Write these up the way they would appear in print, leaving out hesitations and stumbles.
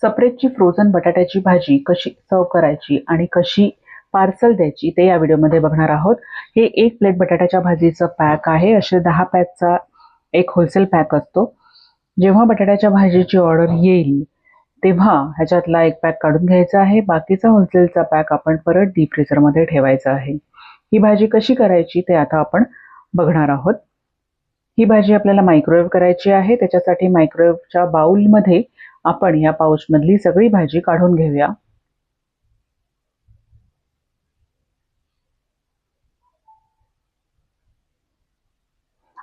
सपरेटची frozen बटाट्याची भाजी कशी सर्व करायची आणि कशी पार्सल द्यायची ते या व्हिडिओमध्ये बघणार आहोत. हे 1 प्लेट बटाट्याच्या भाजीचं पॅक आहे. असे 10 पॅकचा एक होलसेल पॅक असतो. जेव्हा बटाट्याच्या भाजीची ऑर्डर येईल तेव्हा ह्याच्यातला 1 पॅक काढून घ्यायचा आहे. बाकीचा होलसेलचा पॅक आपण परत डीप फ्रीझरमध्ये ठेवायचा आहे. ही भाजी कशी करायची ते आता आपण बघणार आहोत. ही भाजी आपल्याला मायक्रोवेव्ह करायची आहे. त्याच्यासाठी मायक्रोवेव्हच्या बाउलमध्ये आपण या पाऊचमधली सगळी भाजी काढून घेऊया.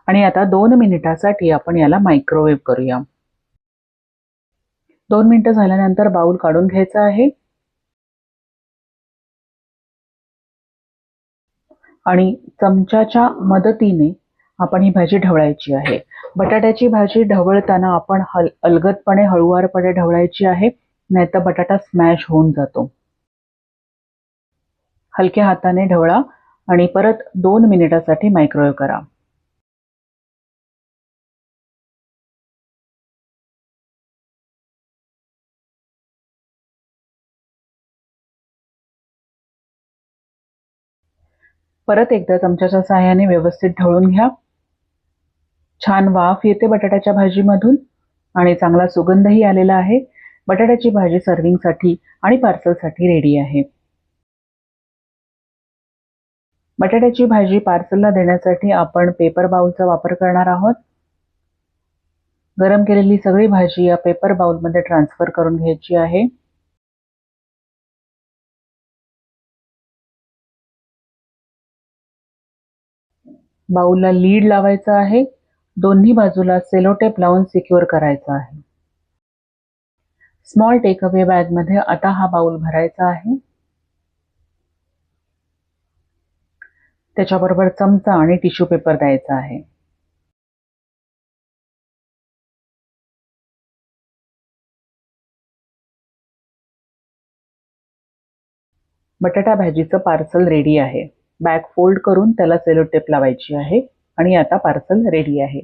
आणि आता 2 मिनिटासाठी आपण याला मायक्रोवेव्ह करूया. 2 मिनिटं झाल्यानंतर बाउल काढून घ्यायचा आहे आणि चमच्याच्या मदतीने आपण ही भाजी ढवळायची आहे. बटाट्याची भाजी ढवळताना आपण अलगदपणे हळूवारपणे ढवळायची आहे, नाहीतर बटाटा स्मॅश होऊन जातो. हलक्या हाताने ढवळा आणि परत 2 मिनिटासाठी मायक्रोवेव्ह करा. परत एकदा चमच्याच्या सहाय्याने व्यवस्थित ढवळून घ्या. छान वाफ येते बटाट्याच्या भाजीमधून आणि चांगला सुगंधही आलेला आहे. बटाट्याची भाजी सर्विंगसाठी आणि पार्सलसाठी रेडी आहे. बटाट्याची भाजी पार्सलला देण्यासाठी आपण पेपर बाउलचा वापर करणार आहोत. गरम केलेली सगळी भाजी या पेपर बाउलमध्ये ट्रान्सफर करून घ्यायची आहे. बाउलला लीड लावायचं आहे. दोन्ही बाजूला सेलो टेप लावून सिक्युअर करायचं आहे. स्मॉल टेक अवे बॅगमध्ये आता हा बाउल भरायचा आहे. त्याच्याबरोबर चमचा आणि टिश्यू पेपर द्यायचा आहे. बटाटा भाजीचं पार्सल रेडी आहे. बॅग फोल्ड करून त्याला सेलो टेप लावायची आहे आणि आता पार्सल रेडी आहे.